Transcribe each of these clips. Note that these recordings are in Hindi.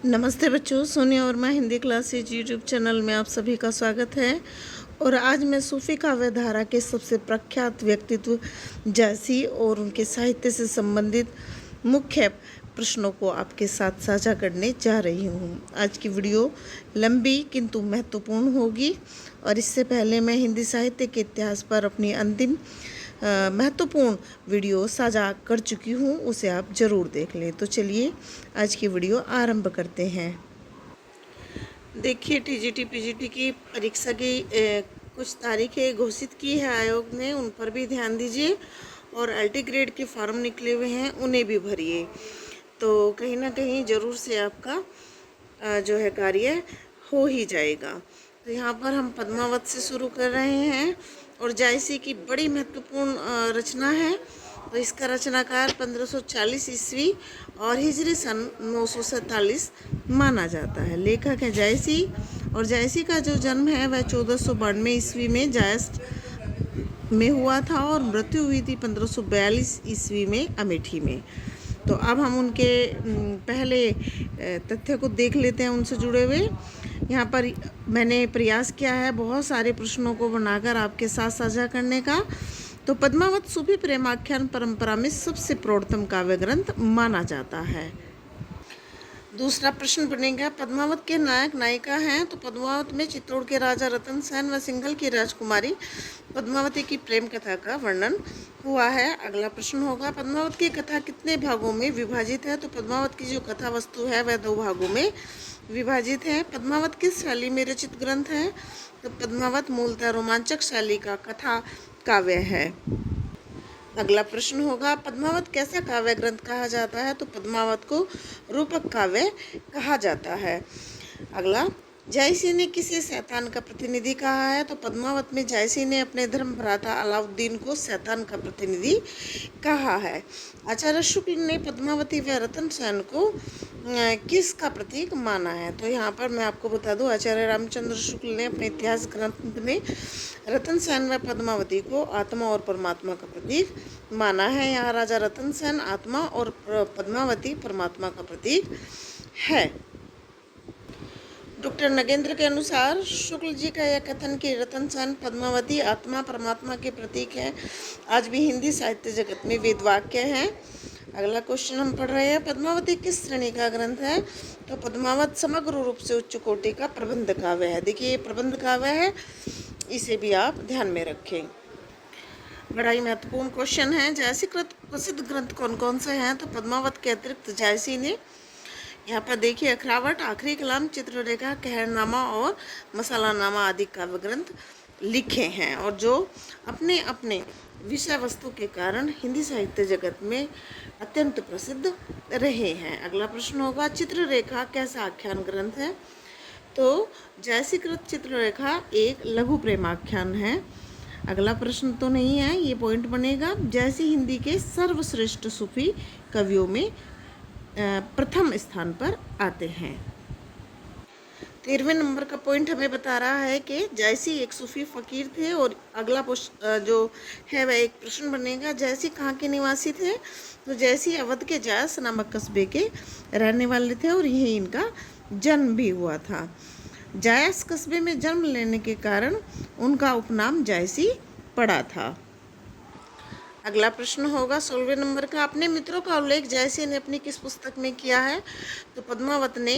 नमस्ते बच्चों, Sonia Verma Hindi classes YouTube channel में आप सभी का स्वागत है। और आज मैं सूफी काव्य धारा के सबसे प्रख्यात व्यक्तित्व जैसी और उनके साहित्य से संबंधित मुख्य प्रश्नों को आपके साथ साझा करने जा रही हूँ। आज की वीडियो लंबी किंतु महत्वपूर्ण होगी और इससे पहले मैं हिंदी साहित्य के इतिहास पर अपनी अंतिम महत्वपूर्ण वीडियो साझा कर चुकी हूँ, उसे आप ज़रूर देख लें। तो चलिए आज की वीडियो आरंभ करते हैं। देखिए, टीजीटी पीजीटी की परीक्षा की कुछ तारीखें घोषित की है आयोग ने, उन पर भी ध्यान दीजिए। और एलटी ग्रेड के फॉर्म निकले हुए हैं, उन्हें भी भरिए। तो कहीं ना कहीं ज़रूर से आपका जो है कार्य हो ही जाएगा। तो यहाँ पर हम पद्मावत से शुरू कर रहे हैं और जायसी की बड़ी महत्वपूर्ण रचना है। तो इसका रचनाकार 1540 ईस्वी और हिजरी सन 947 माना जाता है। लेखक है जायसी और जायसी का जो जन्म है वह 1492 ईस्वी में जायस्ट में हुआ था और मृत्यु हुई थी 1542 ईस्वी में अमेठी में। तो अब हम उनके पहले तथ्य को देख लेते हैं उनसे जुड़े हुए। यहाँ पर मैंने प्रयास किया है बहुत सारे प्रश्नों को बनाकर आपके साथ साझा करने का। तो पद्मावत सूफी प्रेमाख्यान परंपरा में सबसे प्रौढ़तम काव्य ग्रंथ माना जाता है। दूसरा प्रश्न बनेगा, पद्मावत के नायक नायिका हैं। तो पद्मावत में चित्तौड़ के राजा रतन सेन व सिंघल की राजकुमारी पद्मावती की प्रेम कथा का वर्णन हुआ है। अगला प्रश्न होगा, पद्मावत की कथा कितने भागों में विभाजित है। तो पद्मावत की जो कथा वस्तु है वह 2 भागों में विभाजित है। पद्मावत किस शैली में रचित ग्रंथ है। तो पद्मावत मूलतः रोमांचक शैली का कथा काव्य है। अगला प्रश्न होगा, पद्मावत कैसा काव्य ग्रंथ कहा जाता है। तो पद्मावत को रूपक काव्य कहा जाता है। अगला, जायसी ने किसे शैतान का प्रतिनिधि कहा है। तो पद्मावत में जायसी ने अपने धर्म भ्राता अलाउद्दीन को शैतान का प्रतिनिधि कहा है। आचार्य शुक्ल ने पद्मावती व रतन सेन को किसका प्रतीक माना है। तो यहाँ पर मैं आपको बता दूँ, आचार्य रामचंद्र शुक्ल ने अपने इतिहास ग्रंथ में रतन सेन व पद्मावती को आत्मा और परमात्मा का प्रतीक माना है। यहाँ राजा रतन सेन आत्मा और पद्मावती परमात्मा का प्रतीक है। डॉक्टर नगेंद्र के अनुसार शुक्ल जी का यह कथन कि रतन सेन पद्मावती आत्मा परमात्मा के प्रतीक है आज भी हिंदी साहित्य जगत में वेद वाक्य है। अगला क्वेश्चन हम पढ़ रहे हैं, पद्मावती किस श्रेणी का ग्रंथ है। तो पद्मावत समग्र रूप से उच्च कोटि का प्रबंध काव्य है। देखिए, ये प्रबंध काव्य है, इसे भी आप ध्यान में रखें। बड़ा ही महत्वपूर्ण क्वेश्चन है, जायसी कृत प्रसिद्ध ग्रंथ कौन कौन से हैं। तो पद्मावत के अतिरिक्त जायसी ने यहाँ पर देखिए अखरावट, आखिरी कलाम, चित्ररेखा, कहरनामा और मसालानामा आदि काव्य ग्रंथ लिखे हैं और जो अपने अपने विषय वस्तु के कारण हिंदी साहित्य जगत में अत्यंत प्रसिद्ध रहे हैं। अगला प्रश्न होगा, चित्ररेखा कैसा आख्यान ग्रंथ है। तो जायसीकृत चित्ररेखा एक लघु प्रेमाख्यान है। अगला प्रश्न तो नहीं है, ये पॉइंट बनेगा, जायसी हिंदी के सर्वश्रेष्ठ सूफी कवियों में प्रथम स्थान पर आते हैं। 13वें नंबर का पॉइंट हमें बता रहा है कि जायसी एक सूफी फ़कीर थे। और अगला जो है वह एक प्रश्न बनेगा, जायसी कहाँ के निवासी थे। तो जायसी अवध के जायस नामक कस्बे के रहने वाले थे और यहीं इनका जन्म भी हुआ था। जायस कस्बे में जन्म लेने के कारण उनका उपनाम जायसी पड़ा था। अगला प्रश्न होगा 16वें नंबर का, अपने मित्रों का उल्लेख जायसी ने अपनी किस पुस्तक में किया है। तो पद्मावत ने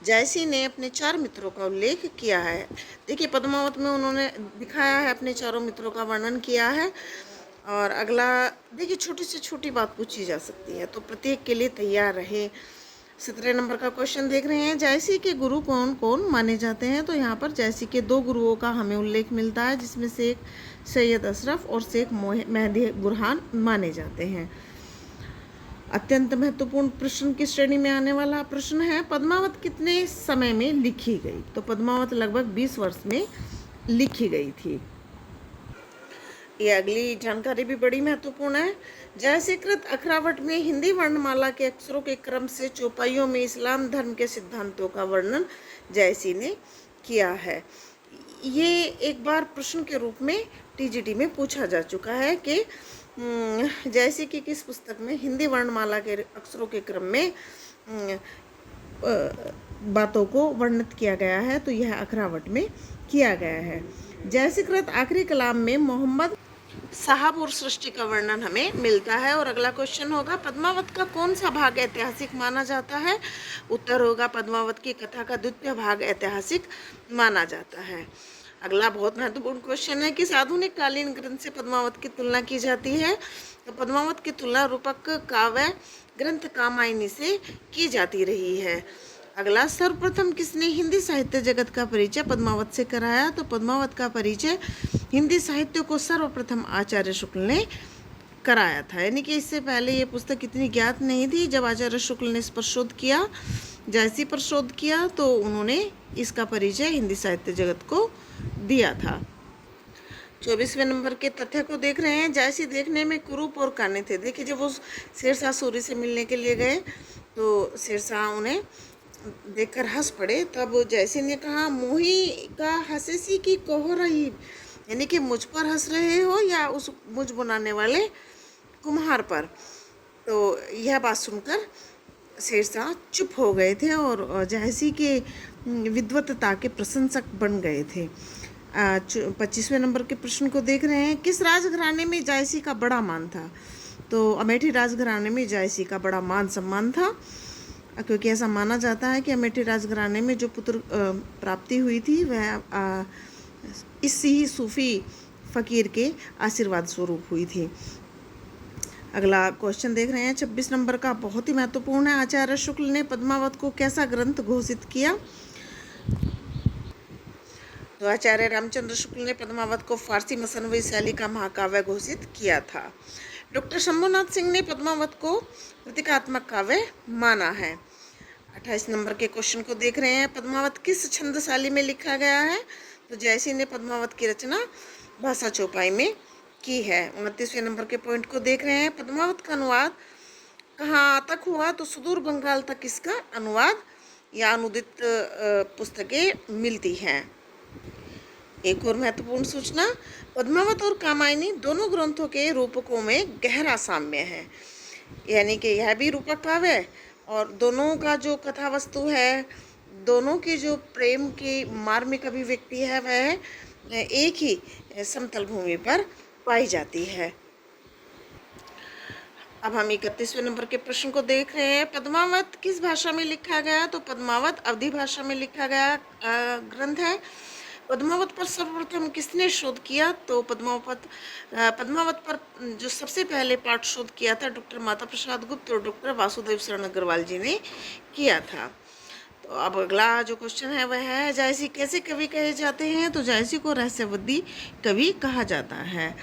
जायसी ने अपने 4 मित्रों का उल्लेख किया है। देखिए, पद्मावत में उन्होंने दिखाया है, अपने 4 मित्रों का वर्णन किया है। और अगला देखिए, छोटी से छोटी बात पूछी जा सकती है, तो प्रत्येक के लिए तैयार रहे। 17 नंबर का क्वेश्चन देख रहे हैं, जायसी के गुरु कौन कौन माने जाते हैं। तो यहाँ पर जायसी के 2 गुरुओं का हमें उल्लेख मिलता है, जिसमें से एक सैयद अशरफ और शेख मेहदी बुरहान माने जाते हैं। अत्यंत महत्वपूर्ण प्रश्न की श्रेणी में आने वाला प्रश्न है, पद्मावत कितने समय में लिखी गई। तो पद्मावत लगभग 20 वर्ष में लिखी गई थी। ये अगली जानकारी भी बड़ी महत्वपूर्ण है, जायसीकृत अखरावट में हिंदी वर्णमाला के अक्षरों के क्रम से चौपाइयों में इस्लाम धर्म के सिद्धांतों का वर्णन जायसी ने किया है। ये एक बार प्रश्न के रूप में टीजीटी में पूछा जा चुका है कि जायसी की किस पुस्तक में हिंदी वर्णमाला के अक्षरों के क्रम में बातों को वर्णित किया गया है, तो यह अखरावट में किया गया है। जैसी कृत आखिरी कलाम में मोहम्मद साहब और सृष्टि का वर्णन हमें मिलता है। और अगला क्वेश्चन होगा, पद्मावत का कौन सा भाग ऐतिहासिक माना जाता है? उत्तर होगा, पद्मावत की कथा का द्वितीय भाग ऐतिहासिक माना जाता है। अगला बहुत महत्वपूर्ण क्वेश्चन है, किस आधुनिक कालीन ग्रंथ से पद्मावत की तुलना की जाती है? तो पद्मावत की तुलना रूपक काव्य ग्रंथ कामायनी से की जाती रही है। अगला, सर्वप्रथम किसने हिंदी साहित्य जगत का परिचय पद्मावत से कराया? तो पद्मावत का परिचय हिंदी साहित्य को सर्वप्रथम आचार्य शुक्ल ने कराया था, यानी कि इससे पहले ये पुस्तक इतनी ज्ञात नहीं थी। जब आचार्य शुक्ल ने इस पर शोध किया, जैसी पर शोध किया, तो उन्होंने इसका परिचय हिंदी साहित्य जगत को दिया था। 24वें नंबर के तथ्य को देख रहे हैं। जैसी देखने में कुरूप और काने थे। देखिए, जब वो शेरशाह सूरी से मिलने के लिए गए तो शेरशाह उन्हें देखकर हंस पड़े। तब जैसी ने कहा, मोही का हंसेसी की कहो रही, यानी कि मुझ पर हंस रहे हो या उस मुझ बनाने वाले कुम्हार पर। तो यह बात सुनकर शेरशाह चुप हो गए थे और जैसी के विद्वत्ता के प्रशंसक बन गए थे। 25वें नंबर के प्रश्न को देख रहे हैं। किस राजघराने में जायसी का बड़ा मान था? तो अमेठी राजघराने में जायसी का बड़ा मान सम्मान था, क्योंकि ऐसा माना जाता है कि अमेठी राजघराने में जो पुत्र प्राप्ति हुई थी वह इसी ही सूफी फकीर के आशीर्वाद स्वरूप हुई थी। अगला क्वेश्चन देख रहे हैं 26 नंबर का, बहुत ही महत्वपूर्ण है। आचार्य शुक्ल ने पद्मावत को कैसा ग्रंथ घोषित किया? तो आचार्य रामचंद्र शुक्ल ने पद्मावत को फारसी मसनवी शैली का महाकाव्य घोषित किया था। डॉक्टर शंभुनाथ सिंह ने पद्मावत को प्रतीकात्मक काव्य माना है। 28 नंबर के क्वेश्चन को देख रहे हैं। पद्मावत किस छंदशाली में लिखा गया है? तो जैसी ने पद्मावत की रचना भाषा चौपाई में की है। 29वें नंबर के पॉइंट को देख रहे हैं। पद्मावत का अनुवाद कहाँ तक हुआ? तो सुदूर बंगाल तक इसका अनुवाद या अनुदित पुस्तकें मिलती हैं। एक और महत्वपूर्ण सूचना, पद्मावत और कामायनी दोनों ग्रंथों के रूपकों में गहरा साम्य है, यानी कि यह भी रूपक काव्य है और दोनों का जो कथा वस्तु है, दोनों की जो प्रेम की मार्मिक अभिव्यक्ति है, वह एक ही समतल भूमि पर पाई जाती है। अब हम 31वें नंबर के प्रश्न को देख रहे हैं। पद्मावत किस भाषा में लिखा गया? तो पद्मावत अवधी भाषा में लिखा गया ग्रंथ है। पद्मावत पर सर्वप्रथम किसने शोध किया? तो पद्मावत पर जो सबसे पहले पाठ शोध किया था डॉक्टर माता प्रसाद गुप्त और डॉक्टर वासुदेव शरण अग्रवाल जी ने किया था। तो अब अगला जो क्वेश्चन है वह है, जायसी कैसे कवि कहे जाते हैं? तो जायसी को रहस्यवादी कवि कहा जाता है।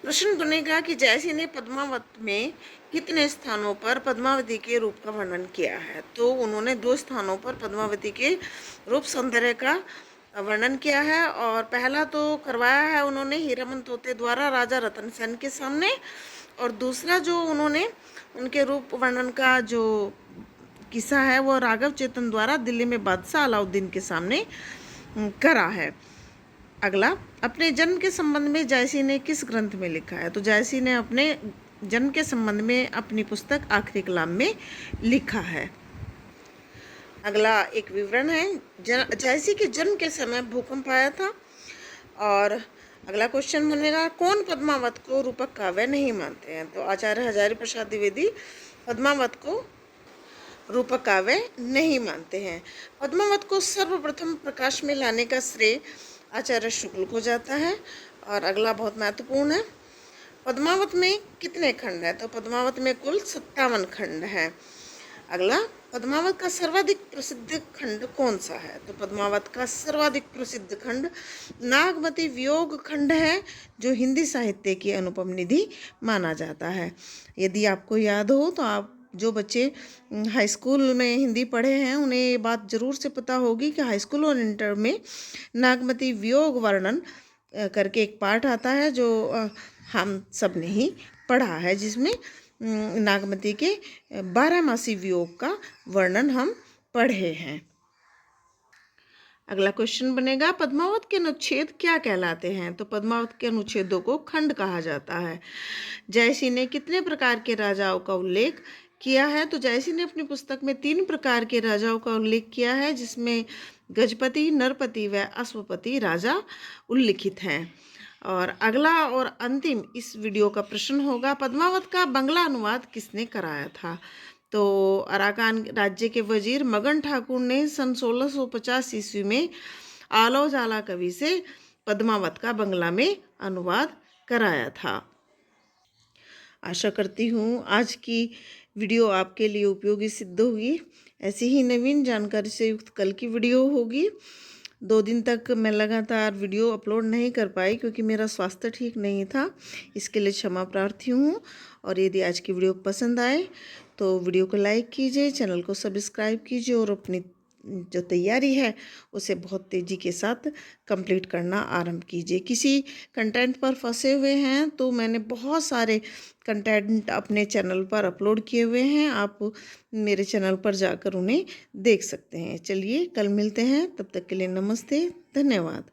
प्रश्न बनेगा कि जायसी ने पद्मावत में कितने स्थानों पर पद्मावती के रूप का वर्णन किया है? तो उन्होंने 2 स्थानों पर पद्मावती के रूप सौंदर्य का वर्णन किया है। और पहला तो करवाया है उन्होंने हीरामन तोते द्वारा राजा रतन सेन के सामने, और दूसरा जो उन्होंने उनके रूप वर्णन का जो किस्सा है वो राघव चेतन द्वारा दिल्ली में बादशाह अलाउद्दीन के सामने करा है। अगला, अपने जन्म के संबंध में जायसी ने किस ग्रंथ में लिखा है? तो जायसी ने अपने जन्म के संबंध में अपनी पुस्तक आखिरी कलाम में लिखा है। अगला एक विवरण है, जायसी के जन्म के समय भूकंप आया था। और अगला क्वेश्चन बनेगा, कौन पद्मावत को रूपक काव्य नहीं मानते हैं? तो आचार्य हजारी प्रसाद द्विवेदी पद्मावत को रूपक काव्य नहीं मानते हैं। पद्मावत को सर्वप्रथम प्रकाश में लाने का श्रेय आचार्य शुक्ल को जाता है। और अगला बहुत महत्वपूर्ण है, पद्मावत में कितने खंड हैं? तो पद्मावत में कुल 57 खंड हैं। अगला, पद्मावत का सर्वाधिक प्रसिद्ध खंड कौन सा है? तो पद्मावत का सर्वाधिक प्रसिद्ध खंड नागमती वियोग खंड है, जो हिंदी साहित्य की अनुपम निधि माना जाता है। यदि आपको याद हो तो आप जो बच्चे हाई स्कूल में हिंदी पढ़े हैं उन्हें ये बात ज़रूर से पता होगी कि हाई स्कूल और इंटर में नागमती वियोग वर्णन करके एक पाठ आता है जो हम सब ने ही पढ़ा है, जिसमें नागमती के 12 मासी वियोग का वर्णन हम पढ़े हैं। अगला क्वेश्चन बनेगा, पद्मावत के अनुच्छेद क्या कहलाते हैं? तो पद्मावत के अनुच्छेदों को खंड कहा जाता है। जायसी ने कितने प्रकार के राजाओं का उल्लेख किया है। तो जयसी ने अपनी पुस्तक में 3 प्रकार के राजाओं का उल्लेख किया है, जिसमें गजपति, नरपति व अश्वपति राजा उल्लिखित हैं। और अगला और अंतिम इस वीडियो का प्रश्न होगा, पद्मावत का बंगला अनुवाद किसने कराया था? तो अराकान राज्य के वजीर मगन ठाकुर ने सन 1650 ईस्वी में आलो जाला कवि से पद्मावत का बंगला में अनुवाद कराया था। आशा करती हूँ आज की वीडियो आपके लिए उपयोगी सिद्ध होगी। ऐसी ही नवीन जानकारी से युक्त कल की वीडियो होगी। 2 दिन तक मैं लगातार वीडियो अपलोड नहीं कर पाई क्योंकि मेरा स्वास्थ्य ठीक नहीं था, इसके लिए क्षमा प्रार्थी हूँ। और यदि आज की वीडियो पसंद आए तो वीडियो को लाइक कीजिए, चैनल को सब्सक्राइब कीजिए और अपनी जो तैयारी है उसे बहुत तेज़ी के साथ कंप्लीट करना आरंभ कीजिए। किसी कंटेंट पर फंसे हुए हैं तो मैंने बहुत सारे कंटेंट अपने चैनल पर अपलोड किए हुए हैं, आप मेरे चैनल पर जाकर उन्हें देख सकते हैं। चलिए कल मिलते हैं, तब तक के लिए नमस्ते, धन्यवाद।